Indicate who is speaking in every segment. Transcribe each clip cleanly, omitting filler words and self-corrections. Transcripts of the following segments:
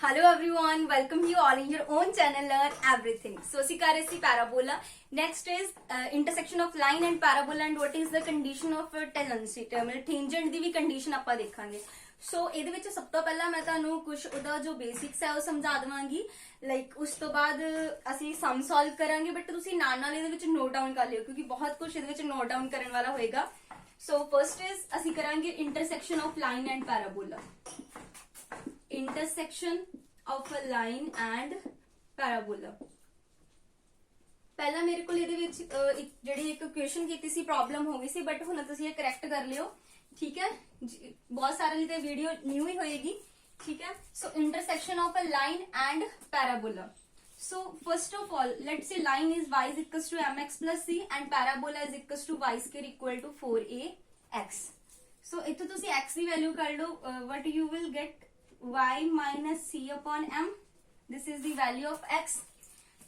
Speaker 1: Hello everyone, welcome you all in your own channel Learn Everything. So ਅਸੀਂ ਕਰ ਰਹੇ ਸੀ parabola. Next is intersection of line and parabola and what is the condition of tangent. ਮਤਲਬ tangent ਦੀ ਵੀ condition ਆਪਾਂ ਦੇਖਾਂਗੇ. ਸੋ ਇਹਦੇ ਵਿੱਚ ਸਭ ਤੋਂ ਪਹਿਲਾਂ ਮੈਂ ਤੁਹਾਨੂੰ ਕੁਝ ਉਹਦਾ ਜੋ ਬੇਸਿਕਸ ਹੈ ਉਹ ਸਮਝਾ ਦਵਾਂਗੀ. ਲਾਈਕ ਉਸ ਤੋਂ ਬਾਅਦ ਅਸੀਂ ਸਮ ਸੋਲਵ ਕਰਾਂਗੇ, ਬਟ ਤੁਸੀਂ ਨਾਲ ਨਾਲ ਇਹਦੇ ਵਿੱਚ ਨੋਟ ਡਾਊਨ ਕਰ ਲਿਓ ਕਿਉਂਕਿ ਬਹੁਤ ਕੁਝ ਇਹਦੇ ਵਿੱਚ ਨੋਟ ਡਾਊਨ ਕਰਨ ਵਾਲਾ ਹੋਏਗਾ. ਸੋ ਫਰਸਟ ਇਜ਼ ਅਸੀਂ ਕਰਾਂਗੇ intersection of line and ਪੈਰਾਬੋਲਾ. Intersection of a line and parabola. पहला मेरे को ਇਹਦੇ ਵਿੱਚ ਜਿਹੜੀ ਇੱਕ ਕੁਐਸਚਨ ਕੀਤੀ ਸੀ ਪ੍ਰੋਬਲਮ ਹੋ ਗਈ ਸੀ, ਬਟ ਹੁਣ ਤੁਸੀਂ ਇਹ ਕਰੈਕਟ ਕਰ ਲਿਓ. ਠੀਕ ਹੈ, ਬਹੁਤ ਸਾਰੇ ਲਈ ਤੇ ਵੀਡੀਓ ਨਿਊ ਹੀ ਹੋਏਗੀ. ਠੀਕ ਹੈ, so intersection of a line and parabola. So first of all, let's say line is y is equals to mx plus c and parabola is equals to y square equal to 4ax. So ਇੱਥੋਂ ਤੁਸੀਂ x ਦੀ value ਕਰ ਲਓ. What you will get y minus c upon m. This is the value of x.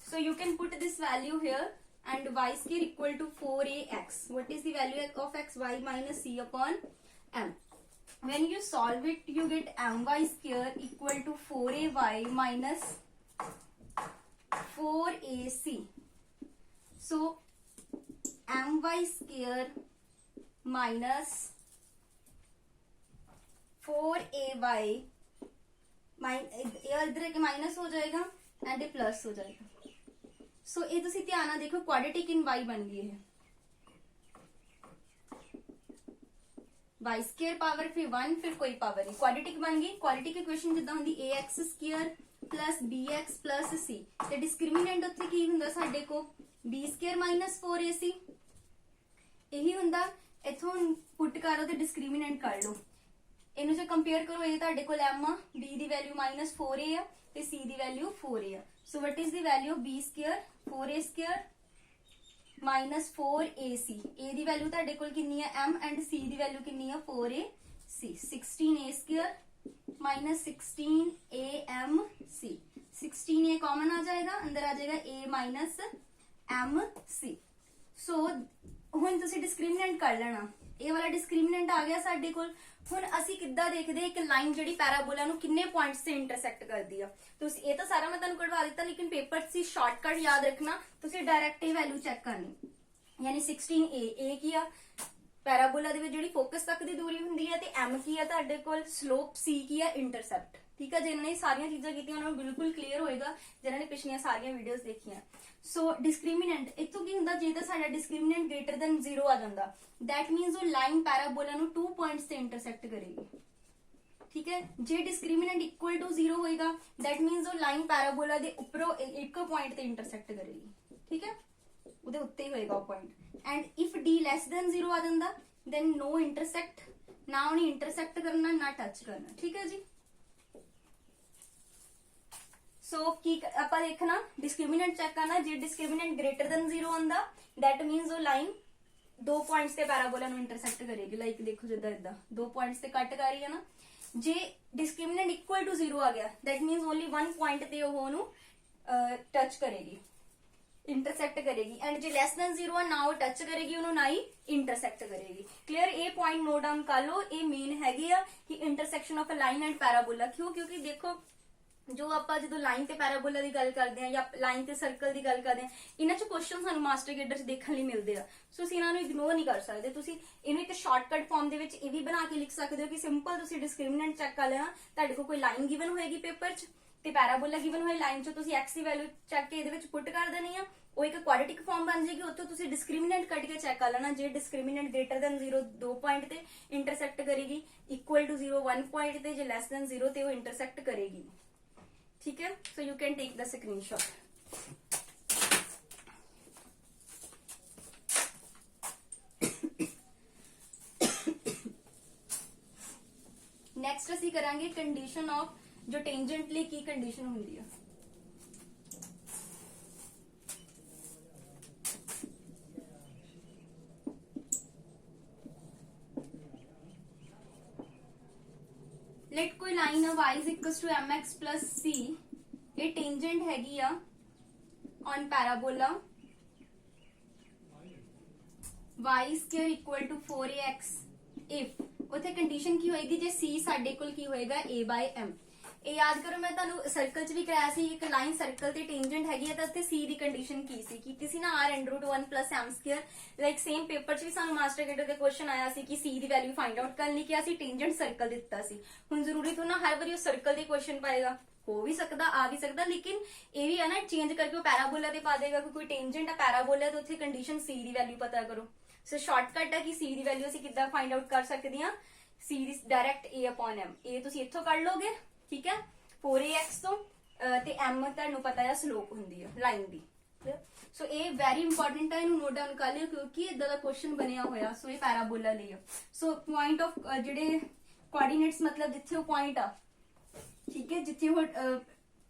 Speaker 1: So you can put this value here and y square equal to 4ax. What is the value of x? Y minus c upon m. When you solve it, you get my square equal to 4ay minus 4ac. So my square minus 4ay इधर एक minus हो जाएगा and A plus हो जाएगा. सो ये तुसी ध्यान ਨਾਲ देखो क्वाड्रेटिक इन y बन गई है. y स्क्वायर पावर फिर 1 फिर कोई पावर नहीं, क्वाड्रेटिक बन गई. क्वाड्रेटिक इक्वेशन जिद्दां हुंदी ax square plus bx plus c ते डिस्क्रिमिनेंट उत्थे की हुंदा साडे को b स्क्वायर माइनस 4ac यही हुंदा. इथों पुट करो ते डिस्क्रिमिनेंट कर लो. ਇਹਨੂੰ ਜੇ ਕੰਪੇਅਰ ਕਰੋ, ਇਹ ਤੁਹਾਡੇ ਕੋਲ m ਆ, b ਦੀ ਵੈਲਿਊ -4a ਆ ਤੇ c ਦੀ ਵੈਲਿਊ 4a ਆ. So what is the value b square 4a square -4ac. a ਦੀ ਵੈਲਿਊ ਤੁਹਾਡੇ ਕੋਲ ਕਿੰਨੀ ਆ m ਐਂਡ c ਦੀ ਵੈਲਿਊ ਕਿੰਨੀ ਆ 4ac. 16a square -16amc. 16a common ਆ ਜਾਏਗਾ, ਅੰਦਰ ਆ ਜਾਏਗਾ a mc. ਸੋ ਹੁਣ ਤੁਸੀਂ ਡਿਸਕ੍ਰਿਮੀਨੈਂਟ ਕਰ ਲੈਣਾ. ਇਹ ਵਾਲਾ ਡਿਸਕ੍ਰਿਮੀਨੈਂਟ ਆ ਗਿਆ ਸਾਡੇ ਕੋਲ. ਹੁਣ ਅਸੀਂ ਕਿੱਦਾਂ ਦੇਖਦੇ ਇੱਕ ਲਾਈਨ ਜਿਹੜੀ ਪੈਰਾਬੋਲਾ ਨੂੰ ਕਿੰਨੇ ਪੁਆਇੰਟਸ ਤੇ ਇੰਟਰਸੈਕਟ ਕਰਦੀ ਆ. ਤੁਸੀਂ ਇਹ ਤਾਂ ਸਾਰਾ ਮੈਂ ਤੁਹਾਨੂੰ ਕਢਵਾ ਦਿੱਤਾ, ਲੇਕਿਨ ਪੇਪਰ 'ਚ ਸ਼ਾਰਟਕਟ ਯਾਦ ਰੱਖਣਾ. ਤੁਸੀਂ ਡਾਇਰੈਕਟ ਇਹ ਵੈਲਿਊ ਚੈੱਕ ਕਰਨੀ, ਯਾਨੀ 16a ਕੀ ਆ ਪੈਰਾਬੋਲਾ ਦੇ ਵਿੱਚ ਜਿਹੜੀ ਫੋਕਸ ਤੱਕ ਦੀ ਦੂਰੀ ਹੁੰਦੀ ਹੈ, ਤੇ m ਕੀ ਆ ਤੁਹਾਡੇ ਕੋਲ ਸਲੋਪ, c ਕੀ ਆ ਇੰਟਰਸੈਪਟ. ਠੀਕ ਹੈ, ਜਿਹਨਾਂ ਨੇ ਸਾਰੀਆਂ ਚੀਜ਼ਾਂ ਕੀਤੀਆਂ ਉਹਨਾਂ ਨੂੰ ਬਿਲਕੁਲ ਕਲੀਅਰ ਹੋਏਗਾ ਜਿਹਨਾਂ ਨੇ ਪਿਛਲੀਆਂ ਸਾਰੀਆਂ ਵੀਡੀਓਜ਼ ਦੇਖੀਆਂ. ਸੋ ਡਿਸਕ੍ਰਿਮੀਨੈਂਟ ਇੱਥੋਂ ਕੀ ਹੁੰਦਾ, ਜੇ ਤਾਂ ਸਾਡਾ ਡਿਸਕ੍ਰਿਮੀਨੈਂਟ ਗ੍ਰੇਟਰ ਦੈਨ 0 ਆ ਜਾਂਦਾ, ਦੈਟ ਮੀਨਸ ਉਹ ਲਾਈਨ ਪੈਰਾਬੋਲਾ ਨੂੰ 2 ਪੁਆਇੰਟਸ ਤੇ ਇੰਟਰਸੈਕਟ ਕਰੇਗੀ. ਠੀਕ ਹੈ, ਜੇ ਡਿਸਕ੍ਰਿਮੀਨੈਂਟ ਇਕੁਅਲ ਟੂ 0 ਹੋਏਗਾ, ਦੈਟ ਮੀਨਸ ਉਹ ਲਾਈਨ ਪੈਰਾਬੋਲਾ ਦੇ ਉੱਪਰੋਂ ਇੱਕ ਪੁਆਇੰਟ ਤੇ ਇੰਟਰਸੈਕਟ ਕਰੇਗੀ. ਠੀਕ ਹੈ, ਉਹਦੇ ਉੱਤੇ ਹੀ ਹੋਏਗਾ ਉਹ point. And if d less than 0 ਆ ਜਾਂਦਾ, ਦੈਨ ਨੋ ਇੰਟਰਸੈਕਟ, ਨਾ ਉਹਨੇ ਇੰਟਰਸੈਕਟ ਕਰਨਾ ਨਾ ਟੱਚ ਕਰਨਾ. ਠੀਕ ਹੈ ਜੀ. ਸੋ ਕੀ ਆਪਾਂ ਦੇਖਣਾ, ਡਿਸਕ੍ਰਿਮੀਨੈਂਟ ਚੈੱਕ ਕਰਨਾ. ਜੇ ਡਿਸਕ੍ਰਿਮੀਨੈਂਟ ਗ੍ਰੇਟਰ ਦੈਨ 0 ਆਉਂਦਾ, ਦੈਟ ਮੀਨਸ ਉਹ ਲਾਈਨ 2 ਪੁਆਇੰਟਸ ਤੇ ਪੈਰਾਬੋਲਾ ਨੂੰ ਇੰਟਰਸੈਕਟ ਕਰੇਗੀ. ਲਾਈਕ ਦੇਖੋ ਜਿੱਦਾਂ ਇਦਾਂ 2 ਪੁਆਇੰਟਸ ਤੇ ਕੱਟ ਕਰ ਰਹੀ ਹੈ ਨਾ. ਜੇ ਡਿਸਕ੍ਰਿਮੀਨੈਂਟ ਇਕੁਅਲ ਟੂ 0 ਆ ਗਿਆ, ਦੈਟ ਮੀਨਸ ਓਨਲੀ 1 ਪੁਆਇੰਟ ਤੇ ਉਹ ਉਹਨੂੰ ਟੱਚ ਕਰੇਗੀ, ਇੰਟਰਸੈਕਟ ਕਰੇਗੀ. ਐਂਡ ਜੇ ਲੈਸ ਦੈਨ 0 ਆ, ਨਾ ਉਹ ਟੱਚ ਕਰੇਗੀ ਉਹਨੂੰ, ਨਾ ਹੀ ਇੰਟਰਸੈਕਟ ਕਰੇਗੀ. ਕਲੀਅਰ, ਇਹ ਪੁਆਇੰਟ ਨੋਟ ਡਾਊਨ ਕਰ ਲਓ. ਇਹ ਮੇਨ ਹੈਗੇ ਆ ਕਿ intersection of a line and parabola. ਕਿਉਂਕਿ ਦੇਖੋ ਜੋ ਆਪਾਂ ਜਦੋਂ ਲਾਈਨ ਤੇ ਪੈਰਾਬੋਲਾ ਦੀ ਗੱਲ ਕਰਦੇ ਆ ਜਾਂ ਲਾਈਨ ਤੇ ਸਰਕਲ ਦੀ ਗੱਲ ਕਰਦੇ ਆ, ਇਹਨਾਂ ਚ ਕੁਐਸਚਨ ਸਾਨੂੰ ਮਾਸਟਰ ਗੇਡਰ ਚ ਦੇਖਣ ਲਈ ਮਿਲਦੇ ਆ. ਸੋ ਅਸੀਂ ਇਹਨਾਂ ਨੂੰ ਇਗਨੋਰ ਨਹੀਂ ਕਰ ਸਕਦੇ. ਤੁਸੀਂ ਇਹਨੂੰ ਇੱਕ ਸ਼ਾਰਟਕਟ ਫਾਰਮ ਦੇ ਵਿੱਚ ਇਹ ਵੀ ਬਣਾ ਕੇ ਲਿਖ ਸਕਦੇ ਹੋ ਕਿ ਸਿੰਪਲ ਤੁਸੀਂ ਡਿਸਕ੍ਰਿਮੀਨੈਂਟ ਚੈੱਕ ਕਰ ਲੈਣਾ. ਤੁਹਾਡੇ ਕੋਲ ਕੋਈ ਲਾਈਨ ਗਿਵਨ ਹੋਏਗੀ ਪੇਪਰ ਚ ਤੇ ਪੈਰਾਬੋਲਾ ਗਿਵਨ ਹੋਏ, ਲਾਈਨ ਚ ਤੁਸੀਂ x ਦੀ ਵੈਲਿਊ ਚੱਕ ਕੇ ਇਹਦੇ ਵਿੱਚ ਪੁੱਟ ਕਰ ਦੇਣੀ ਆ. ਉਹ ਇੱਕ ਕੁਆਡ੍ਰੈਟਿਕ ਫਾਰਮ ਬਣ ਜਾਏਗੀ. ਉੱਥੋਂ ਤੁਸੀਂ ਡਿਸਕ੍ਰਿਮੀਨੈਂਟ ਕੱਢ ਕੇ ਚੈੱਕ ਕਰ ਲੈਣਾ. ਜੇ ਡਿਸਕ੍ਰਿਮੀਨੈਂਟ ਗ੍ਰੇਟਰ ਦੈਨ 0 2 ਪੁਆਇੰਟ ਤੇ ਇੰਟਰਸੈਕਟ ਕਰੇਗੀ, ਇਕੁਅਲ ਟੂ 0 1 ਪੁਆਇੰਟ ਤੇ, ਜੇ ਲੈਸ ਦੈਨ 0 ਤੇ ਉਹ ਇੰਟਰਸੈਕਟ ਕਰੇਗੀ. ठीक है, so you can take the screenshot. Next ਅਸੀਂ ਕਰਾਂਗੇ ਕੰਡੀਸ਼ਨ ਆਫ ਜੋ ਟੈਂਜੈਂਟ ਲਈ ਕੀ ਕੰਡੀਸ਼ਨ ਹੁੰਦੀ ਹੈ. लेट कोई लाइन है y is equals to mx plus c. ये टेंजेंट हैगी आ on parabola y square equal to 4ax if ਉੱਥੇ ਕੰਡੀਸ਼ਨ ਕੀ ਹੋਏਗੀ, ਜੇ c ਸਾਡੇ ਕੋਲ ਕੀ ਹੋਏਗਾ a by m. ਇਹ ਯਾਦ ਕਰੋ ਮੈਂ ਤੁਹਾਨੂੰ ਸਰਕਲ 'ਚ ਵੀ ਕਰਾਇਆ ਸੀ, ਇੱਕ ਲਾਈਨ ਸਰਕਲ ਤੇ ਟੈਂਜੈਂਟ ਹੈਗੀ ਹੈ ਤਾਂ ਉੱਥੇ C ਦੀ ਕੰਡੀਸ਼ਨ ਕੀ ਸੀ, ਕੀਤੀ ਸੀ ਨਾ r√1 + m²। Like same paper 'ਚ ਵੀ ਸਾਨੂੰ ਮਾਸਟਰ ਗੇਟਰ ਦੇ ਕੁਐਸਚਨ ਆਇਆ ਸੀ ਕਿ C ਦੀ ਵੈਲਿਊ ਫਾਈਂਡ ਆਊਟ ਕਰਨ ਲਈ ਕਿਹਾ ਸੀ, ਟੈਂਜੈਂਟ ਸਰਕਲ ਦਿੱਤਾ ਸੀ। ਹੁਣ ਜ਼ਰੂਰੀ ਥੋੜਾ ਨਾ ਹਰ ਵਾਰੀ ਉਹ ਸਰਕਲ ਦੇ ਕੁਐਸਚਨ ਪਾਏਗਾ, ਹੋ ਵੀ ਸਕਦਾ ਆ ਵੀ ਸਕਦਾ, ਲੇਕਿਨ ਇਹ ਵੀ ਹੈ ਨਾ ਚੇਂਜ ਕਰਕੇ ਉਹ ਪੈਰਾਬੋਲਾ ਤੇ ਪਾ ਦੇਗਾ ਕਿ ਕੋਈ ਟੈਂਜੈਂਟ ਆ ਪੈਰਾਬੋਲਾ ਤੇ ਉੱਥੇ ਕੰਡੀਸ਼ਨ C ਦੀ ਵੈਲਿਊ ਪਤਾ ਕਰੋ। ਸੋ ਸ਼ਾਰਟਕਟ ਹੈ ਕਿ C ਦੀ ਵੈਲਿਊ ਅਸੀਂ ਕਿੱਦਾਂ ਫਾਈਂਡ ਆਊਟ ਕਰ ਸਕਦੇ ਹਾਂ, C ਦੀ ਡਾਇਰੈਕਟ A/m, ਇਹ ਤੁਸੀਂ ਇੱਥੋਂ ਕੱਢ ਲੋਗੇ, ਠੀਕ ਹੈ 4ax ਤੋਂ, ਤੇ m ਤੁਹਾਨੂੰ ਪਤਾ ਹੈ ਸਲੋਪ ਹੁੰਦੀ ਹੈ ਲਾਈਨ ਦੀ। ਸੋ ਇਹ ਵੈਰੀ ਇੰਪੋਰਟੈਂਟ ਹੈ, ਇਹਨੂੰ ਨੋਟ ਡਾਊਨ ਕਰ ਲਿਓ ਕਿਉਂਕਿ ਇਦਾਂ ਦਾ ਕੁਐਸਚਨ ਬਣਿਆ ਹੋਇਆ। ਸੋ ਇਹ ਪੈਰਾਬੋਲਾ ਲਈ ਹੈ। ਸੋ ਪੁਆਇੰਟ ਆਫ ਜਿਹੜੇ ਕੋਆਰਡੀਨੇਟਸ ਮਤਲਬ ਜਿੱਥੇ ਉਹ ਪੁਆਇੰਟ ਆ, ਠੀਕ ਹੈ, ਜਿੱਥੇ ਉਹ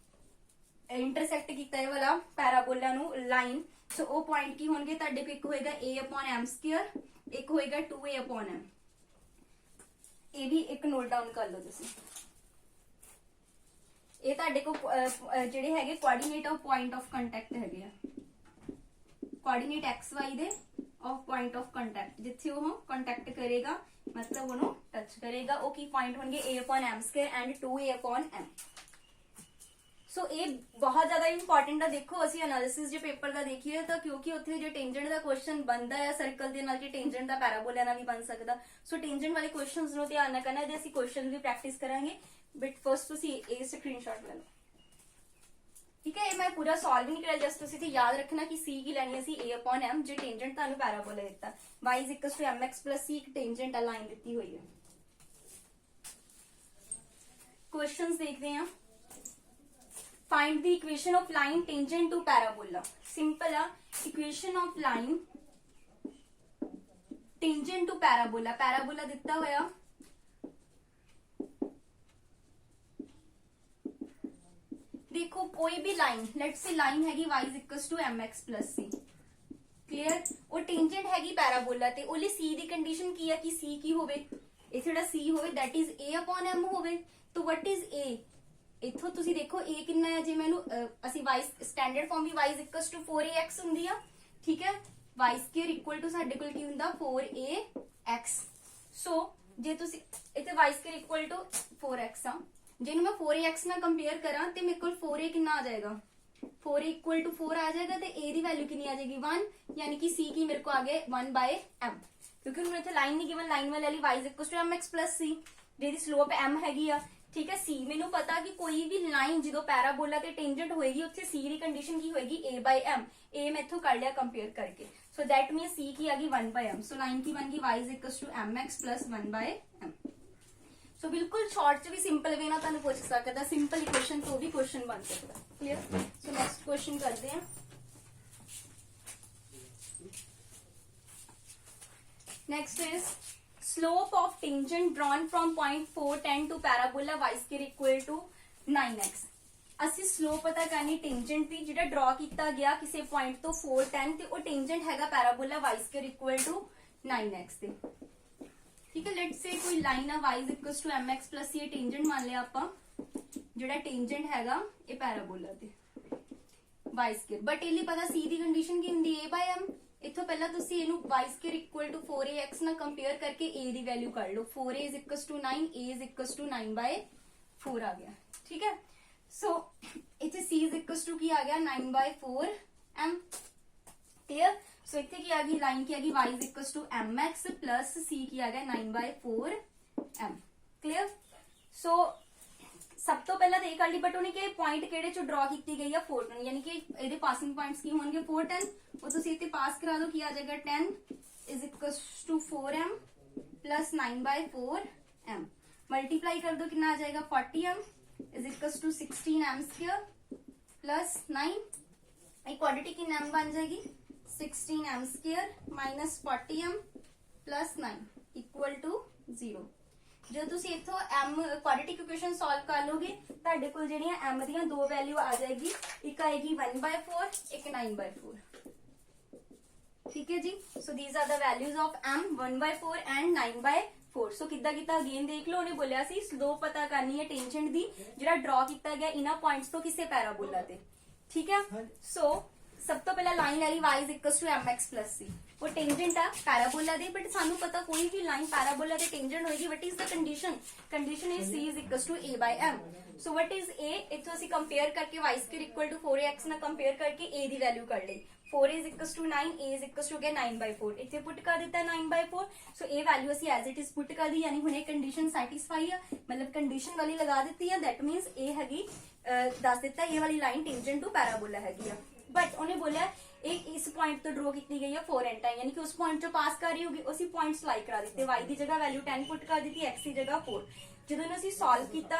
Speaker 1: ਇੰਟਰਸੈਕਟ ਕੀਤਾ ਹੈ ਵਾਲਾ ਪੈਰਾਬੋਲਾ ਨੂੰ ਲਾਈਨ, ਸੋ ਉਹ ਪੁਆਇੰਟ ਕੀ ਹੋਣਗੇ ਤੁਹਾਡੇ ਕੋਲ, ਇੱਕ ਹੋਏਗਾ A/m², ਇੱਕ ਹੋਏਗਾ 2a/m। ਇਹ ਵੀ ਇੱਕ ਨੋਟ ਡਾਊਨ ਕਰ ਲਓ ਤੁਸੀਂ। ਇਹ ਤੁਹਾਡੇ ਕੋਲ ਜਿਹੜੇ ਹੈਗੇ coordinate of point of contact ਹੈਗੇ ਆ, ਕੋਆਰਡੀਨੇਟ xy ਦੇ ਆਫ ਪੁਆਇੰਟ ਆਫ ਕੰਟੈਕਟ, ਜਿੱਥੇ ਉਹ ਕੰਟੈਕਟ ਕਰੇਗਾ ਮਤਲਬ ਉਹਨੂੰ ਟੱਚ ਕਰੇਗਾ, ਉਹ ਕੀ ਪੁਆਇੰਟ ਹੋਣਗੇ A/m² ਐਂਡ 2a/m। ਸੋ ਇਹ ਬਹੁਤ ਜ਼ਿਆਦਾ ਇੰਪੋਰਟੈਂਟ ਆ। ਦੇਖੋ ਅਸੀਂ ਐਨਾਲਿਸਿਸ ਜੇ ਪੇਪਰ ਦਾ ਦੇਖੀਏ ਤਾਂ ਕਿਉਂਕਿ ਉੱਥੇ ਜੇ ਟੈਂਜੈਂਟ ਦਾ ਕੁਐਸਚਨ ਬਣਦਾ ਹੈ ਸਰਕਲ ਦੇ ਨਾਲ, ਕਿ ਟੈਂਜੈਂਟ ਦਾ ਪੈਰਾਬੋਲਾ ਨਾਲ ਵੀ ਬਣ ਸਕਦਾ। ਸੋ ਟੈਂਜੈਂਟ ਵਾਲੇ ਕੁਐਸਚਨਸ ਨੂੰ ਧਿਆਨ ਨਾਲ ਕਰਨਾ, ਇਹਦੇ ਅਸੀਂ ਕੁਐਸਚਨ ਵੀ ਪ੍ਰੈਕਟਿਸ ਕਰਾਂਗੇ, ਬਟ ਫਰਸਟ ਤੁਸੀਂ ਇਹ ਸਕਰੀਨਸ਼ਾਟ ਲੈ ਲਓ, ਠੀਕ ਹੈ। ਇਹ ਮੈਂ ਪੂਰਾ ਸੋਲਵ ਨਹੀਂ ਕਰਿਆ, ਜਸਟ ਤੁਸੀਂ ਤੇ ਯਾਦ ਰੱਖਣਾ ਕਿ C ਕੀ ਲੈਣੀ ਸੀ A/m, ਜੇ ਟੈਂਜੈਂਟ ਤੁਹਾਨੂੰ ਪੈਰਾਬੋਲਾ ਦਿੱਤਾ, y = mx + c ਇੱਕ ਟੈਂਜੈਂਟ ਆ ਲਾਈਨ ਦਿੱਤੀ ਹੋਈ ਹੈ। ਕੁਐਸਚਨਸ ਦੇਖਦੇ ਹਾਂ। Find the equation of line tangent to parabola. Simple ਆ, equation of line tangent to parabola, parabola ਦਿੱਤਾ ਹੋਇਆ, ਦੇਖੋ ਕੋਈ ਵੀ ਲਾਈਨ, ਲੈਟਸ ਸੇ ਲਾਈਨ ਹੈਗੀ y = mx + c, ਕਲੀਅਰ, ਉਹ ਟੈਂਜੈਂਟ ਹੈਗੀ ਪੈਰਾਬੋਲਾ ਤੇ, ਉਹਲੀ C ਦੀ ਕੰਡੀਸ਼ਨ ਕੀ ਹੈ ਕਿ C ਕੀ ਹੋਵੇ, ਇਹ ਜਿਹੜਾ C ਹੋਵੇ that is A/m ਹੋਵੇ। ਤਾਂ what is A, ਇੱਥੋਂ ਤੁਸੀਂ ਦੇਖੋ A ਕਿੰਨਾ ਹੈ, ਜੇ ਮੈਨੂੰ ਅਸੀਂ y ਸਟੈਂਡਰਡ ਫਾਰਮ ਵੀ y = 4ax ਹੁੰਦੀ ਆ, ਠੀਕ ਹੈ, y² = ਸਾਡੇ ਕੋਲ ਕੀ ਹੁੰਦਾ 4ax। ਸੋ ਜੇ ਤੁਸੀਂ ਇੱਥੇ y² = 4x ਆ, ਜੇ ਇਹਨੂੰ ਮੈਂ 4ax ਨਾਲ ਕੰਪੇਅਰ ਕਰਾਂ ਤੇ ਮੇਰੇ ਕੋਲ 4a ਕਿੰਨਾ ਆ ਜਾਏਗਾ, 4a = 4 ਆ ਜਾਏਗਾ, ਤੇ a ਦੀ ਵੈਲਿਊ ਕਿੰਨੀ ਆ ਜਾਏਗੀ 1, ਯਾਨੀ ਕਿ c ਕੀ ਮੇਰੇ ਕੋ ਆ ਗਿਆ 1/m, ਕਿਉਂਕਿ ਹੁਣ ਇੱਥੇ ਲਾਈਨ ਨਹੀਂ ਗਿਵਨ, ਲਾਈਨ ਵਾਲੇ y = mx + c, ਜਿਹਦੀ ਸਲੋਪ m ਹੈਗੀ ਆ, ਠੀਕ ਹੈ। C ਮੈਨੂੰ ਪਤਾ ਕਿ ਕੋਈ ਵੀ ਲਾਈਨ ਜਦੋਂ ਪੈਰਾਬੋਲਾ ਤੇ ਟੈਂਜੈਂਟ ਹੋਏਗੀ ਉੱਥੇ C ਦੀ ਕੰਡੀਸ਼ਨ ਕੀ ਹੋਏਗੀ A/m, A ਮੈਂ ਇੱਥੋਂ ਕੱਢ ਲਿਆ ਕੰਪੇਅਰ ਕਰਕੇ, ਸੋ ਦੈਟ ਮੀਨਸ C ਕੀ ਆ ਗਈ 1/m, ਸੋ ਲਾਈਨ ਕੀ ਬਣ ਗਈ y = mx + 1/m। ਸੋ ਬਿਲਕੁਲ ਸ਼ਾਰਟ ਚ ਵੀ ਸਿੰਪਲ ਵੇ ਨਾਲ ਤੁਹਾਨੂੰ ਪੁੱਛ ਸਕਦਾ, ਸਿੰਪਲ ਇਕੁਏਸ਼ਨ ਤੋਂ ਵੀ ਕੁਐਸਚਨ ਬਣ ਸਕਦਾ, ਕਲੀਅਰ। ਸੋ ਨੈਕਸਟ ਕੁਐਸਚਨ ਕਰਦੇ ਹਾਂ। Next is slope of tangent drawn from point 4, 10 to parabola y² = 9x। ਅਸੀਂ ਸਲੋਪ ਪਤਾ ਕਰਨੀ ਟੈਂਜੈਂਟ ਦੀ, ਜਿਹੜਾ ਡਰਾ ਕੀਤਾ ਗਿਆ ਕਿਸੇ ਪੁਆਇੰਟ ਤੋਂ 4, 10 ਤੇ, ਉਹ ਟੈਂਜੈਂਟ ਹੈਗਾ ਪੈਰਾਬੋਲਾ y² = 9x ਤੇ, ਠੀਕ ਹੈ। ਲੈਟਸ ਸੇ ਕੋਈ ਲਾਈਨ ਆ y = mx + c, ਟੈਂਜੈਂਟ ਮੰਨ ਲਿਆ ਆਪਾਂ, ਜਿਹੜਾ ਟੈਂਜੈਂਟ ਹੈਗਾ ਇਹ ਪੈਰਾਬੋਲਾ ਤੇ y², ਬਟ ਇਹ ਲਈ ਪਤਾ C ਦੀ ਕੰਡੀਸ਼ਨ ਕੀ ਹੁੰਦੀ A/m। ਇੱਥੋਂ ਪਹਿਲਾਂ ਤੁਸੀਂ ਇਹਨੂੰ y² = 4ax ਨਾਲ ਕੰਪੇਅਰ ਕਰਕੇ a ਦੀ ਵੈਲਿਊ ਕੱਢ ਲਓ, 4a = 9, a = 9/4 ਆ ਗਿਆ, ਠੀਕ ਹੈ। ਸੋ ਇੱਥੇ c = ਕੀ ਆ ਗਿਆ 9/4m, ਕਲੀਅਰ। ਸੋ ਇੱਥੇ ਕੀ ਆ ਗਈ, ਲਾਈਨ ਕੀ ਆ ਗਈ y = mx + c ਕੀ ਆ ਗਿਆ 9/4m, ਕਲੀਅਰ। ਸੋ ਸਭ ਤੋਂ ਪਹਿਲਾਂ ਤਾਂ ਇਹ ਕਰ ਲਈ, ਬਟ ਉਹਨੇ ਕਿ ਪੁਆਇੰਟ ਕਿਹੜੇ ਚੋਂ ਡਰਾ ਕੀਤੀ ਗਈ ਆ 4, 10, ਯਾਨੀ ਕਿ ਇਹਦੇ ਪਾਸਿੰਗ ਪੁਆਇੰਟਸ ਕੀ ਹੋਣਗੇ 4, 10, ਉਹ ਤੁਸੀਂ ਇੱਥੇ ਪਾਸ ਕਰਾ ਦਿਓ, ਕੀ ਆ ਜਾਏਗਾ 10 = 4m + 9/4m, ਮਲਟੀਪਲਾਈ ਕਰ ਦਿਓ ਕਿੰਨਾ ਆ ਜਾਏਗਾ 40m = 16m² + 9, ਇਹ ਕੁਆਂਟੀਟੀ ਕੀ m ਬਣ ਜਾਏਗੀ 16m² - 40m + 9 = 0। ਜਦੋਂ ਤੁਸੀਂ ਇੱਥੋਂ m ਕੁਆਡ੍ਰੇਟਿਕ ਇਕੁਏਸ਼ਨ ਸੋਲਵ ਕਰ ਲੋਗੇ, ਤੁਹਾਡੇ ਕੋਲ ਜਿਹੜੀਆਂ m ਦੀਆਂ ਦੋ ਵੈਲਿਊ ਆ ਜਾਏਗੀ, ਇੱਕ ਆਏਗੀ 1/4, ਇੱਕ 9/4, ਠੀਕ ਹੈ ਜੀ। So these are the values of m, 1/4 and 9/4। ਸੋ ਕਿੱਦਾਂ ਕੀਤਾ ਅਗੇਨ ਦੇਖ ਲਓ, ਉਹਨੇ ਬੋਲਿਆ ਸੀ ਸਲੋਪ ਪਤਾ ਕਰਨੀ ਹੈ ਟੈਂਜੈਂਟ ਦੀ, ਜਿਹੜਾ ਡਰਾ ਕੀਤਾ ਗਿਆ ਇਹਨਾਂ ਪੁਆਇੰਟਸ ਤੋਂ ਕਿਸੇ ਪੈਰਾਬੋਲਾ ਤੇ, ਠੀਕ ਹੈ। ਸੋ सब तो पहला लाइन ले ली y is equal to mx plus c, वो टेंजेंट है पैराबोला दे, बट सानू पता कोई भी लाइन पैराबोला दे टेंजेंट होएगी, what is the condition, condition is c is equal to a by m। So what is a, इथों ਅਸੀਂ कंपेयर करके y square equal to 4x ਨਾਲ कंपेयर करके a ਦੀ वैल्यू ਕੱਢ ਲਈ, 4 is equals to 9, a is equals to 9/4, ਇੱਥੇ ਪੁੱਟ ਕਰ ਦਿੱਤਾ 9/4। ਸੋ ਇਹ ਵੈਲਿਊ ਅਸੀਂ ਐਜ਼ ਇਟ ਇਜ਼ ਪੁੱਟ ਕਰ ਦੀ, ਯਾਨੀ ਹੁਣ ਇਹ ਕੰਡੀਸ਼ਨ ਸੈਟੀਸਫਾਈ ਆ, ਮਤਲਬ ਕੰਡੀਸ਼ਨ ਵਾਲੀ ਲਗਾ ਦਿੱਤੀ ਆ, ਦੈਟ ਮੀਨਸ ਇਹ ਹੈਗੀ ਦੱਸ ਦਿੱਤਾ ਇਹ ਵਾਲੀ ਲਾਈਨ ਟੈਂਜੈਂਟ ਟੂ ਪੈਰਾਬੋਲਾ ਹੈਗੀ ਆ। ਬਟ ਉਹਨੇ ਬੋਲਿਆ ਇਹ ਇਸ ਪੁਆਇੰਟ ਤੋਂ ਡਰਾ ਕੀਤੀ ਗਈ ਆ 4 and 10, ਯਾਨੀ ਕਿ ਉਸ ਪੁਆਇੰਟ ਚੋਂ ਪਾਸ ਕਰ ਰਹੀ ਹੋਗੀ, ਉਸੇ ਪੁਆਇੰਟ ਸਲਾਈ ਕਰਾ ਦਿੱਤੇ, y ਦੀ ਜਗ੍ਹਾ ਵੈਲਿਊ 10 ਪੁੱਟ ਕਰ ਦਿੱਤੀ, x ਦੀ ਜਗ੍ਹਾ 4। ਜਦੋਂ ਇਹਨੂੰ ਅਸੀਂ ਸੋਲਵ ਕੀਤਾ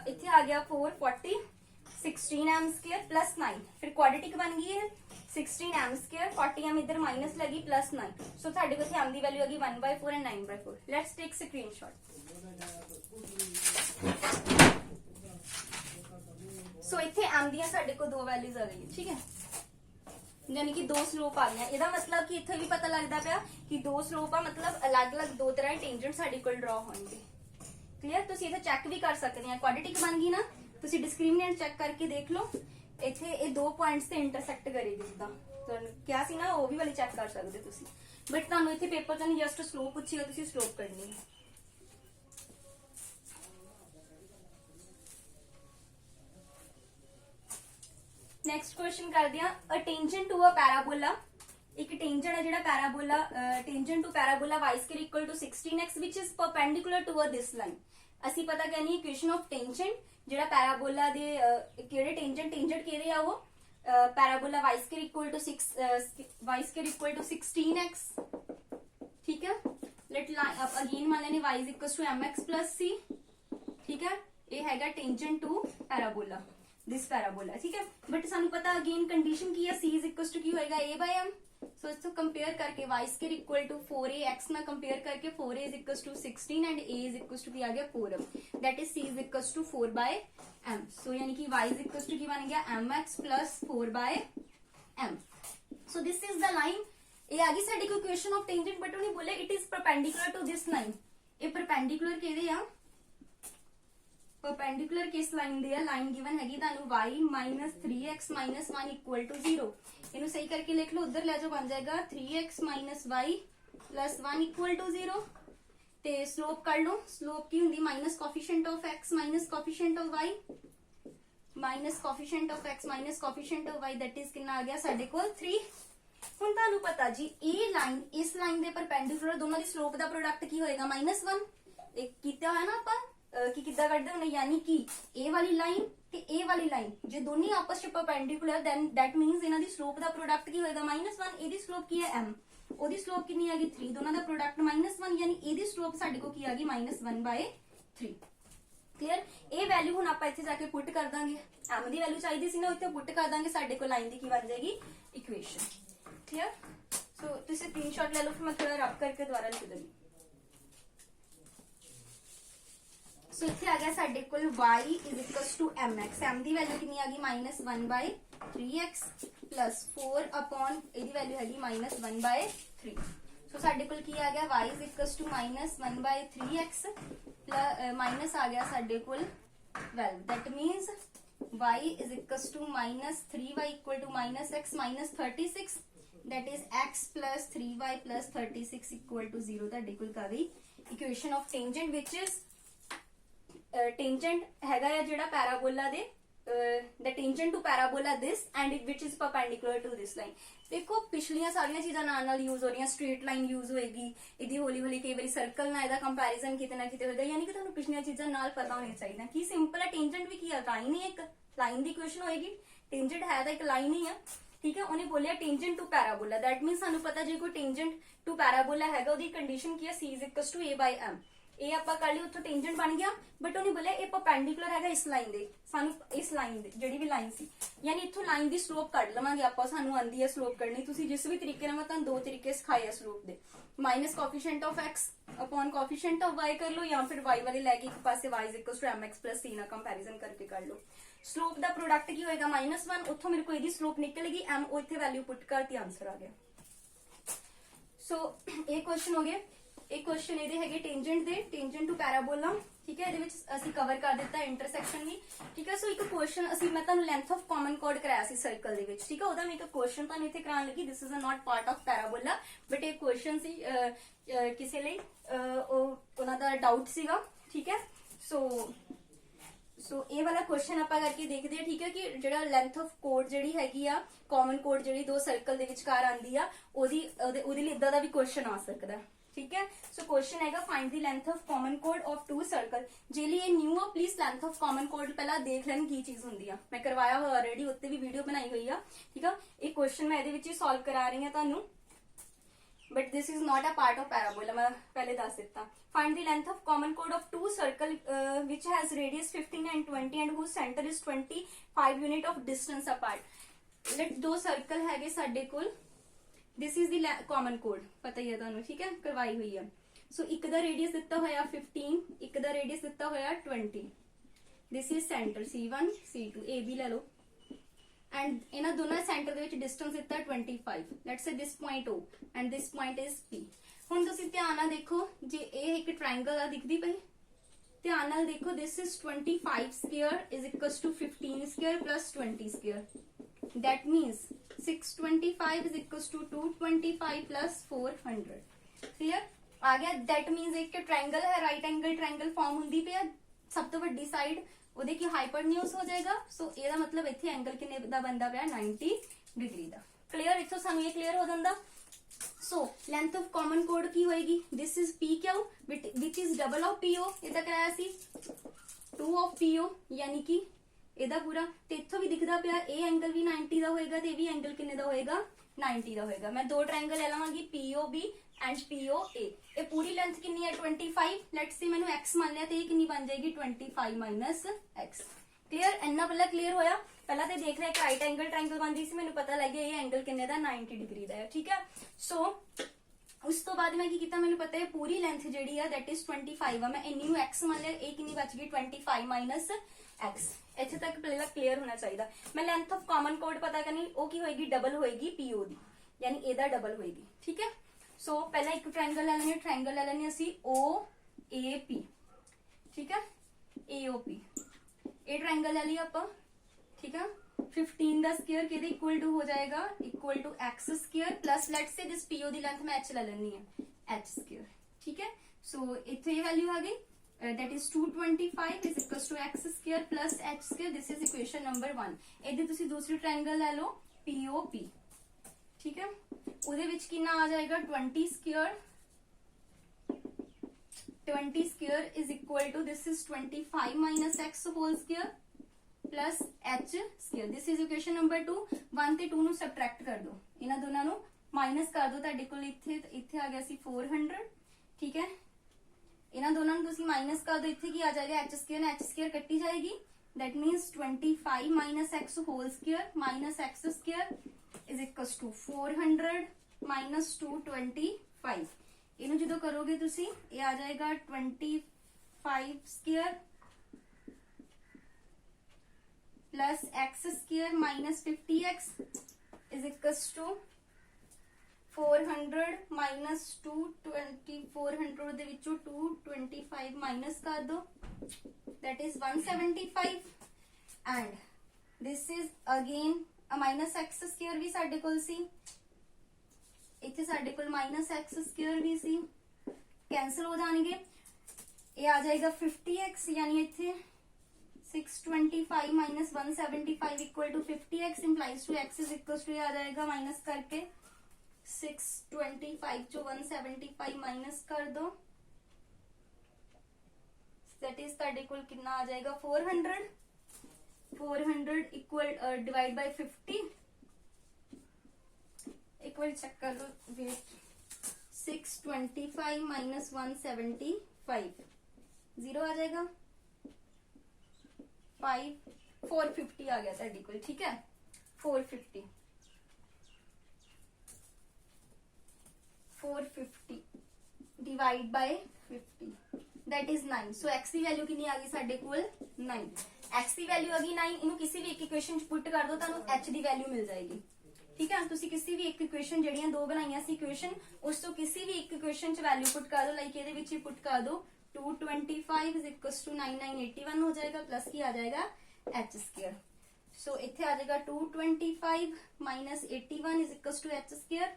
Speaker 1: ਇੱਥੇ ਆ ਗਿਆ 440 16 m स्क्वायर प्लस 9, फिर क्वाड्रेटिक बन गई है 16 m स्क्वायर, 40 m इधर माइनस लगी प्लस 9। सो साडे को m दी वैल्यू आ गई 1/4 and 9/4। Let's take screenshot. So इथे m दी साडे को दो वैल्यूज आ गई, ठीक है, यानी कि दो स्लोप आ गई। ਇਹਦਾ मतलब कि इथे भी पता लगता पाया कि दो स्लोप आ, मतलब अलग-अलग दो तरह के टेंजेंट साडे कोल ड्रा होणगे। क्लियर, तुसी इथे चेक भी कर सकते हैं, क्वाड्रेटिक बन गई ना, ਤੁਸੀਂ ਡਿਸਕ੍ਰਿਮੀਨੈਂਟ ਚੈੱਕ ਕਰਕੇ ਦੇਖ ਲਓ, ਇੱਥੇ ਇਹ ਦੋ ਪੁਆਇੰਟਸ ਤੇ ਇੰਟਰਸੈਕਟ ਕਰੇਗੀ, ਜਿੱਦਾਂ ਤੁਹਾਨੂੰ ਕਿਹਾ ਸੀ ਨਾ, ਉਹ ਵੀ ਵਾਲੀ ਚੈੱਕ ਕਰ ਸਕਦੇ ਤੁਸੀਂ, ਬਟ ਤੁਹਾਨੂੰ ਇੱਥੇ ਪੇਪਰ 'ਚ ਨਹੀਂ ਜਸਟ ਸਲੋਪ ਪੁੱਛੀਗਾ, ਤੁਸੀਂ ਸਲੋਪ ਕਰਨੀ ਹੈ। ਨੈਕਸਟ ਕੁਐਸਚਨ ਕਰਦੇ ਆ, ਅ ਟੈਂਜੈਂਟ ਟੂ ਅ ਪੈਰਾਬੋਲਾ, ਇੱਕ ਟੈਂਜੈਂਟ ਹੈ ਜਿਹੜਾ parabola, tangent to parabola y square equal to 16x ਵਿਚ is perpendicular to this line. ਅਸੀਂ ਪਤਾ ਕਰਨੀ ਹੈ ਇਕੁਏਸ਼ਨ ਆਫ ਟੈਂਜੈਂਟ, ਜਿਹੜਾ ਪੈਰਾਬੋਲਾ ਦੇ ਕਿਹੜੇ ਟੈਂਜੈਂਟ ਕਿਹਦੇ ਆ, ਉਹ parabola y square equal to 16x, ਠੀਕ ਹੈ। ਲੈਟ ਅਗੇਨ ਮੰਨ ਲੈਨੇ y is equal to mx plus c, ਠੀਕ ਹੈ, ਇਹ ਹੈਗਾ ਟੈਂਜੈਂਟ ਟੂ ਪੈਰਾਬੋਲਾ, ਦਿਸ ਪੈਰਾਬੋਲਾ, ਠੀਕ ਹੈ। ਬਟ ਸਾਨੂੰ ਪਤਾ ਅਗੇਨ ਕੰਡੀਸ਼ਨ ਕੀ ਹੈ, c ਇਜ਼ ਇਕੁਅਲ ਟੂ ਕੀ ਹੋਏਗਾ a by m। सो इसको कंपेयर करके y square equal to 4a, x ना कंपेयर करके 4a is equals to 16 and a is equals to क्या आ गया 4m, that is c is equals to 4 by m। so यानी कि y is equals to की बन गया mx plus 4 by m। so this is the line, ये आ गई साडी इक्वेशन ऑफ टेंजेंट, बट उन्हें बोले it is perpendicular to this line. ये परपेंडिकुलर किहदे आ, परपेंडिकुलर किस लाइन दे आ, लाइन गिवन हैगी तानू y minus 3x minus 1 equal to 0। इन्हें सही करके लिख लो, उधर ले जाओ, बन जाएगा 3x minus y plus 1 equal to 0। ते स्लोप कर लो, स्लोप की होंगी minus coefficient of x minus coefficient of y, minus coefficient of x minus coefficient of y, that is कितना आ गया साडे कोल 3। हुण तानू पता जी ए लाइन इस लाइन दे परपेंडिकुलर दोनों दी स्लोप दा प्रोडक्ट की होएगा -1। एक कीता है ना आपां कि किद्दां कढदे हुणे, यानी कि ए वाली लाइन ਤੇ ਇਹ ਵਾਲੀ ਲਾਈਨ ਜੇ ਦੋਨੇ ਆਪਸ ਵਿੱਚ ਪਰਪੈਂਡੀਕੁਲਰ, ਦੈਨ ਦੈਟ ਮੀਨਸ ਇਹਨਾਂ ਦੀ ਸਲੋਪ ਦਾ ਪ੍ਰੋਡਕਟ ਕੀ ਹੋਏਗਾ -1। ਇਹਦੀ ਸਲੋਪ ਕੀ ਹੈ m, ਉਹਦੀ ਸਲੋਪ ਕਿੰਨੀ ਆ ਗਈ 3, ਦੋਨਾਂ ਦਾ ਪ੍ਰੋਡਕਟ -1, ਯਾਨੀ ਇਹਦੀ ਸਲੋਪ ਸਾਡੇ ਕੋਲ ਕੀ ਆ ਗਈ -1/3। ਕਲੀਅਰ, ਇਹ ਵੈਲਿਊ ਹੁਣ ਆਪਾਂ ਇੱਥੇ ਜਾ ਕੇ ਪੁੱਟ ਕਰ ਦਾਂਗੇ, m ਦੀ ਵੈਲਿਊ ਚਾਹੀਦੀ ਸੀ ਨਾ, ਇੱਥੇ ਪੁੱਟ ਕਰ ਦਾਂਗੇ, ਸਾਡੇ ਕੋਲ ਲਾਈਨ ਦੀ ਕੀ ਬਣ ਜਾਏਗੀ ਇਕੁਏਸ਼ਨ। ਕਲੀਅਰ, ਸੋ ਤੁਸੀਂ ਸਕਰੀਨਸ਼ਾਟ ਲੈ ਲਓ, ਫਿਰ ਮੈਂ ਥੋੜਾ ਰਬ ਕਰਕੇ ਦੁਬਾਰਾ ਲਿਖ ਦਿੰਦੀ। सो इत्थे आ गया साडे कोल y is equal to mx, m दी वैल्यू कितनी आ गई -1/3x प्लस 4 अपॉन एदी वैल्यू हैगी -1/3। सो साडे कोल की आ गया y is equal to -1/3x minus आ गया साडे कोल 12, that means y is equal to -3y equal to -x -36, that is x plus 3y plus 36 equal to 0। ताडे कोल आ गई equation of tangent which is tangent हैगा है जेड़ा पैराबोला दे, the tangent to parabola this and which is perpendicular to this line. देखो पिछलियां सारियां चीज़ां नाल यूज हो रही, स्ट्रेट लाइन यूज होएगी, इहदी हौली हौली कई बारी सर्कल नाल इहदा कंपैरिजन किते ना किते होएगा, यानी कि तुहानूं पिछलियां चीज़ां नाल पता होनी चाहिए कि सिंपल है। टेंजेंट भी की है, लाइन ही एक लाइन दी इक्वेशन होएगी, टेंजेंट है तो एक लाइन ही है, ठीक है। उन्हें बोलिया tangent to parabola, that means सानूं पता जे कोई टेंजेंट टू पैराबोला हैगा, ओहदी कंडीशन की है c is equal to a by m। ਇਹ ਆਪਾਂ ਕਰ ਲਈ, ਉੱਥੋਂ ਟੈਂਜੈਂਟ ਬਣ ਗਿਆ, ਬਟ ਉਹਨੇ ਬੋਲਿਆ ਇਹ ਪਰਪੈਂਡੀਕੁਲਰ ਹੈਗਾ ਇਸ ਲਾਈਨ ਦੇ, ਸਾਨੂੰ ਇਸ ਲਾਈਨ ਦੇ ਜਿਹੜੀ ਵੀ ਲਾਈਨ ਸੀ, ਯਾਨੀ ਇੱਥੋਂ ਲਾਈਨ ਦੀ ਸਲੋਪ ਕੱਢ ਲਵਾਂਗੇ ਆਪਾਂ, ਸਾਨੂੰ ਆਂਦੀ ਹੈ ਸਲੋਪ ਕੱਢਣੀ। ਤੁਸੀਂ ਜਿਸ ਵੀ ਤਰੀਕੇ ਨਾਲ, ਮੈਂ ਤੁਹਾਨੂੰ ਦੋ ਤਰੀਕੇ ਸਿਖਾਏ ਆ ਸਲੋਪ ਦੇ, minus coefficient of x upon coefficient of y कर लो, या फिर y वाले लेके एक पासे y is equal to mx plus c ना कंपैरिजन करके कर लो। स्लोप दा प्रोडक्ट की होएगा -1, उत्थों मेरे को ਇਹਦੀ स्लोप निकलेगी m, ਉਹ ਇੱਥੇ वैल्यू पुट करती आंसर आ गया। सो ਇਹ क्वेश्चन हो गया। एक क्वेश्चन ਇਹਦੇ ਹੈਗੇ टेंजेंट दे, टेंजेंट टू पैराबोला ठीक है। ਅਸੀਂ ਕਵਰ ਕਰ ਦਿੱਤਾ ਇੰਟਰਸੈਕਸ਼ਨ ਵੀ, ਠੀਕ ਹੈ। ਸੋ ਇੱਕ ਕੁਐਸਚਨ ਅਸੀਂ ਮੈਂ ਤੁਹਾਨੂੰ ਲੈਂਥ ਆਫ ਕਾਮਨ ਕੋਡ ਕਰਾਇਆ ਸੀ ਸਰਕਲ ਦੇ ਵਿੱਚ, ਠੀਕ ਹੈ। ਉਹਦਾ ਮੈਂ ਇੱਕ ਕੁਐਸਚਨ ਤੁਹਾਨੂੰ ਇੱਥੇ ਕਰਾਉਣ ਲੱਗੀ। This is not part of ਪੈਰਾਬੋਲਾ, but ਇਹ ਕੁਐਸਚਨ ਸੀ ਕਿਸੇ ਲਈ ਉਹਨਾਂ ਦਾ ਡਾਊਟ ਸੀਗਾ, ਠੀਕ ਹੈ। ਸੋ ਇਹ ਵਾਲਾ ਕੁਐਸਚਨ ਆਪਾਂ ਕਰਕੇ ਦੇਖਦੇ ਹਾਂ, ਠੀਕ ਹੈ, ਕਿ ਜਿਹੜਾ ਲੈਂਥ ਆਫ ਕੋਡ ਜਿਹੜੀ ਹੈਗੀ ਆ ਕਾਮਨ ਕੋਡ ਜਿਹੜੀ ਦੋ ਸਰਕਲ ਦੇ ਵਿਚਕਾਰ ਆਉਂਦੀ ਆ ਉਹਦੇ ਲਈ ਇਦਾਂ ਦਾ ਵੀ ਕੁਐਸਚਨ ਆ ਸਕਦਾ, ठीक है। सो क्वेश्चन है find the length of common कोड ऑफ टू सर्कल। जे लिए न्यू आ प्लीज लेंथ ऑफ कॉमन कोड पहला देख लैन की चीज होंगी आ, मैं करवाया हुआ ऑलरेडी, उत्ते भी वीडियो बनाई हुई आ, ठीक है। एक क्वेश्चन मैं ये सॉल्व करा रही हूँ तानू, but this is not a part of parabola, मैं पहले दस दिता। Find the length of common कोड of two circle which has radius 15 and 20 and whose center is 25 unit of distance apart. Let दो सर्कल है साडे कोल, दिस इज द कॉमन कोड, पता ही है तुहानू, ठीक है, करवाई हुई है। सो एक दा रेडियस दिता होया 15, एक दा रेडियस दिता होया 20। This is centre C1 C2 ए भी ले लो, एंड इन्हां दोनों सेंटर दे विच डिस्टेंस दिता 25। Let's say this point O and this point is P। हुण तुसीं ध्यान नाल देखो, जे ए एक ट्रायंगल आ दिखदी पई, ध्यान नाल देखो, this is 25 square is equals to 15 square plus 20 square. That means 625 is equals to 225 plus 400। Clear आ गया। That means एक ट्रायंगल है, राइट एंगल ट्रायंगल फॉर्म होंदी पे सब तो वड्डी साइड ਉਹਦੇ ਕੀ ਹਾਈਪਰਨਿਊਸ ਹੋ ਜਾਏਗਾ। ਸੋ ਇਹਦਾ ਮਤਲਬ ਇੱਥੇ ਐਂਗਲ ਕਿੰਨੇ ਦਾ ਬੰਦਾ ਪਿਆ 90 ਡਿਗਰੀ ਦਾ। ਕਲੀਅਰ, ਇੱਥੋਂ ਸਾਨੂੰ ਇਹ ਕਲੀਅਰ ਹੋ ਜਾਂਦਾ। ਸੋ ਲੈਂਥ ਆਫ ਕਾਮਨ ਕੋਡ ਕੀ ਹੋਏਗੀ, this is PQ which is double of PO, ਇਹਦਾ ਕਰਾਇਆ ਸੀ 2 of PO, ਯਾਨੀ ਕਿ ਇਹਦਾ ਪੂਰਾ। ਤੇ ਇੱਥੋਂ ਵੀ ਦਿਖਦਾ ਪਿਆ ਇਹ ਐਂਗਲ ਵੀ 90 ਦਾ ਹੋਏਗਾ ਤੇ ਇਹ ਵੀ ਐਂਗਲ ਕਿੰਨੇ ਦਾ ਹੋਏਗਾ 90 ਦਾ ਹੋਏਗਾ। ਮੈਂ ਦੋ ਟ੍ਰਾਇੰਗਲ ਲੈ ਲਵਾਂਗੀ POB एंड POA। ये पूरी लेंथ कितनी है 25। लेट्स सी मैंने x मान लिया तो ये कितनी बन जाएगी 25 माइनस x। क्लियर, इन्ना पहला क्लियर होया। पहला तो देख रहे एक राइट एंगल ट्रायंगल बनती सी, मैंने पता लग गया ये एंगल कितने दा 90 डिग्री दा है, ठीक है। सो उस तो बाद मैं की कीता, मैंने पता है पूरी लेंथ जेडी है दैट इज 25 है। मैं इन्नी नू x मान लिया, ये कितनी बच गई 25 माइनस x। इत्थे तक पहला क्लियर होना चाहिए। मैं लेंथ ऑफ कॉमन कोड पता करनी, वो की होएगी डबल होएगी PO दी, यानी एदा डबल होएगी, ठीक है। सो पहला एक ट्रायंगल ले लेने, ट्रायंगल ले लेने असी OAP, ठीक है, AOP। ये ट्रायंगल ले लिया आप, ठीक है। 15 का स्क्वायर के इक्वल टू हो जाएगा equal to x square plus let's say this PO दी लेंथ मैं h ले लेनी है h स्क्वायर, ठीक है। सो इथे ये वैल्यू आ गई, that is 225 is equals to x square plus h square। this is equation number 1। ਇਹਦੇ ਤੁਸੀਂ ਦੂਸਰੀ ट्रायंगल ले लो POP, ठीक है। ਉਹਦੇ ਵਿੱਚ ਕਿੰਨਾ ਆ ਜਾਏਗਾ 20 square is equal to this is 25 minus x whole square plus h square। this is equation number 2। 1 ਤੇ 2 ਨੂੰ ਸਬਟ੍ਰੈਕਟ ਕਰ ਦਿਓ, ਇਹਨਾਂ ਦੋਨਾਂ ਨੂੰ ਮਾਈਨਸ ਕਰ ਦਿਓ। ਤੁਹਾਡੇ ਕੋਲ ਇੱਥੇ ਆ ਗਿਆ ਸੀ 400, ਠੀਕ ਹੈ। ਇਹਨਾਂ ਦੋਨਾਂ ਨੂੰ ਤੁਸੀਂ ਮਾਈਨਸ ਕਰ ਦਿਓ, ਇੱਥੇ ਕੀ ਆ ਜਾਏਗਾ h square ਕੱਟੀ ਜਾਏਗੀ। that means 25 minus x whole square minus x square is equals to 400 minus 225। ਇਹਨੂੰ ਜਦੋਂ ਕਰੋਗੇ ਤੁਸੀਂ ਇਹ ਆ ਜਾਏਗਾ 25 square plus x square minus 50x is equals to 400 minus 220। 400 ਦੇ ਵਿੱਚੋਂ 225 minus ਕਰ ਦੋ, that is 175। and this is again minus x square भी साडे कोल सी, इत्थे साडे कोल माइनस एक्स स्क्वायर भी सी, कैंसल हो जाएंगे। ये आ जाएगा 50x, यानी इत्थे 625 minus 175 equal to 50x implies to x is equal to आ जाएगा माइनस करके 625 जो 175 माइनस कर दो, दैट इज साडे कोल कितना आ जाएगा 400 equal divide by 50 equal check कर लो, वेट 625 माइनस 175 जीरो आ जाएगा 450 आ गया था इक्वल, ठीक है। 450 डिवाइड बाय 50 दैट इज 9। सो x की वैल्यू कितनी आ गई साडे कोल 9। x की वैल्यू आ गई 9, इन्हू किसी भी एक इक्वेशन पुट कर दो तानू h की वैल्यू मिल जाएगी, ठीक है। तुसी किसी भी एक इक्वेशन जड़ियां दो बनाइयां सी इक्वेशन, उस तो किसी भी एक इक्वेशन च वैल्यू पुट कर दो, लाइक ਇਹਦੇ ਵਿੱਚ ਹੀ पुट कर दो 225 इज इक्वल टू 9981 हो जाएगा, प्लस की आ जाएगा एच स्क्वायर। सो इथे आ जाएगा 225 minus 81 is equal to H square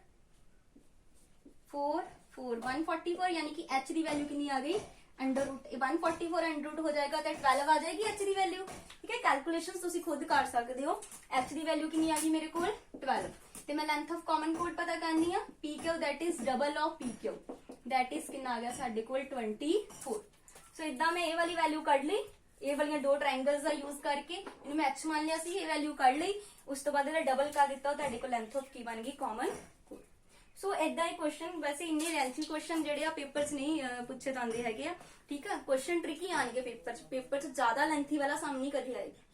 Speaker 1: 144, यानी कि एच की वैल्यू कितनी आ गई अंडर रूट 144 अंडर रूट हो जाएगा तो 12 आ जाएगी एच की वैल्यू। ठीक है, कैलकुलेशंस तुसी खुद कर सकते हो। एच की वैल्यू कितनी आ गई मेरे को 12 ਤੇ ਮੈਂ ਲੈਂਥ ਆਫ ਕਾਮਨ ਕੋਡ ਪਤਾ ਕਰਨੀ ਆ P Q that is double of P Q that is ਕਿੰਨਾ ਆ ਗਿਆ ਸਾਡੇ ਕੋਲ 24। ਸੋ ਇਦਾਂ ਮੈਂ ਇਹ ਵਾਲੀ ਵੈਲਿਊ ਕੱਢ ਲਈ, ਇਹ ਵਾਲੀਆਂ ਦੋ ਟ੍ਰਾਇੰਗਲਸ ਦਾ ਯੂਜ਼ ਕਰਕੇ ਇਹਨੂੰ ਮੈਂ ਐਚ ਮੰਨ ਲਿਆ ਸੀ, ਇਹ ਵੈਲਿਊ ਕੱਢ ਲਈ, ਉਸ ਤੋਂ ਬਾਅਦ ਇਹਦਾ ਡਬਲ ਕਰ ਦਿੱਤਾ, ਤੁਹਾਡੇ ਕੋਲ ਲੈਂਥ ਆਫ ਕੀ ਬਣ ਗਈ ਕਾਮਨ ਕੋਡ। ਸੋ ਇਦਾਂ ਹੀ ਕੁਐਸਚਨ, ਵੈਸੇ ਇੰਨੇ ਲੈਂਥੀ ਕੁਐਸਚਨ ਜਿਹੜੇ ਆ ਪੇਪਰ 'ਚ ਨਹੀਂ ਪੁੱਛੇ ਜਾਂਦੇ ਹੈਗੇ ਆ। ਠੀਕ ਆ, ਕੁਐਸਚਨ ਟ੍ਰਿਕੀ ਆਣਗੇ ਪੇਪਰ 'ਚ ਜ਼ਿਆਦਾ ਲੈਂਥੀ ਵਾਲਾ ਸਾਹਮਣੇ ਨਹੀਂ ਕਦੀ ਆਏਗੀ।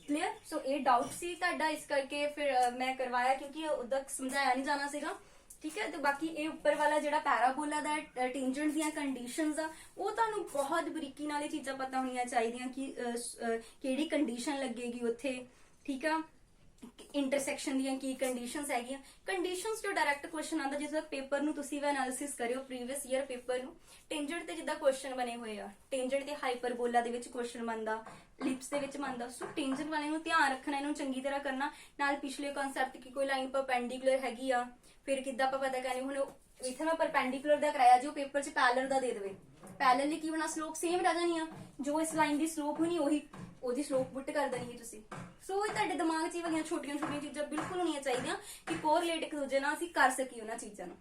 Speaker 1: क्लियर। सो ये डाउट सी ਤੁਹਾਡਾ, ਇਸ ਕਰਕੇ ਫਿਰ ਮੈਂ ਕਰਵਾਇਆ ਕਿਉਂਕਿ ਉਹਦਾ ਸਮਝਾਇਆ ਨਹੀਂ ਜਾਣਾ ਸੀਗਾ। ਠੀਕ ਹੈ, ਤੇ ਬਾਕੀ ਇਹ ਉੱਪਰ ਵਾਲਾ ਜਿਹੜਾ ਪੈਰਾਬੋਲਾ ਦਾ ਟੈਂਜੈਂਟ ਦੀਆਂ ਕੰਡੀਸ਼ਨਸ ਆ ਉਹ ਤੁਹਾਨੂੰ ਬਹੁਤ ਬਰੀਕੀ ਨਾਲ ਇਹ ਚੀਜ਼ਾਂ ਪਤਾ ਹੋਣੀਆਂ ਚਾਹੀਦੀਆਂ ਕਿ ਕਿਹੜੀ ਕੰਡੀਸ਼ਨ ਲੱਗੇਗੀ ਉੱਥੇ। ਠੀਕ ਆ, ਇੰਟਰਸੈਕਸ਼ਨ ਦੀਆਂ ਕੀ ਕੰਡੀਸ਼ਨਸ ਹੈਗੀਆਂ। ਕੰਡੀਸ਼ਨਸ ਤੋਂ ਡਾਇਰੈਕਟ ਕੁਐਸਚਨ ਆਉਂਦਾ ਜਿਸ ਤੱਕ ਪੇਪਰ ਨੂੰ ਤੁਸੀਂ ਵੀ ਐਨਾਲਿਸਿਸ ਕਰਿਓ ਪ੍ਰੀਵੀਅਸ ਈਅਰ ਪੇਪਰ ਨੂੰ। ਟੈਂਜੈਂਟ ਤੇ ਜਿੱਦਾਂ ਕੁਐਸਚਨ ਬਣੇ ਹੋਏ ਆ, ਟੈਂਜੈਂਟ ਤੇ ਹਾਈਪਰਬੋਲਾ ਦੇ ਵਿੱਚ ਕੁਐਸਚਨ ਬਣਦਾ, ਲਿਪਸ ਦੇ ਵਿੱਚ ਬਣਦਾ। ਸੋ ਟੈਂਜੈਂਟ ਵਾਲੇ ਨੂੰ ਧਿਆਨ ਰੱਖਣਾ, ਇਹਨੂੰ ਚੰਗੀ ਤਰ੍ਹਾਂ ਕਰਨਾ, ਨਾਲ ਪਿਛਲੇ ਕਨਸੈਪਟ ਕਿ ਕੋਈ ਲਾਈਨ ਪਰਪੈਂਡੀਕੂਲਰ ਹੈਗੀ ਆ, ਫਿਰ ਕਿੱਦਾਂ ਆਪਾਂ ਪਤਾ ਕਰਨੀ। ਹੁਣ ਇੱਥੇ ਮੈਂ ਪਰਪੈਂਡੀਕੂਲਰ ਦਾ ਕਰਾਇਆ, ਜੋ ਪੇਪਰ 'ਚ ਪੈਰਲਲ ਦਾ ਦੇ ਦੇਵੇ, ਪੈਰਲਲ ਲਈ ਕੀ ਹੋਣਾ ਸਲੋਪ ਸੇਮ ਰਹਿ ਜਾਣੀ ਆ, ਜੋ ਇਸ ਲਾਈਨ ਦੀ ਸਲੋਪ ਹੋਣੀ ਉਹਦੀ ਸਲੋਪ ਪੁੱਟ ਕਰ ਦੇਣੀ ਹੈ ਤੁਸੀਂ। ਸੋ ਇਹ ਤੁਹਾਡੇ ਦਿਮਾਗ 'ਚ ਇਹ ਵਾਲੀਆਂ ਛੋਟੀਆਂ ਛੋਟੀਆਂ ਚੀਜ਼ਾਂ ਬਿਲਕੁਲ ਹੋਣੀਆਂ ਚਾਹੀਦੀਆਂ ਕਿ ਕੋਰਿਲੇਟ ਇੱਕ ਦੂਜੇ ਨਾਲ ਅਸੀਂ ਕਰ ਸਕੀਏ ਉਹਨਾਂ ਚੀਜ਼ਾਂ ਨੂੰ।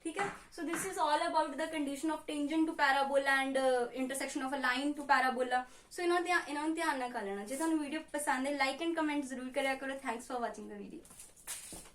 Speaker 1: ठीक है, so this is all about the condition of tangent to parabola and intersection of a line to parabola. So इन्हों ध्यान ना कर लेना। जे तुहानू वीडियो पसंद है लाइक एंड कमेंट जरूर करिया करो। Thanks for watching the video.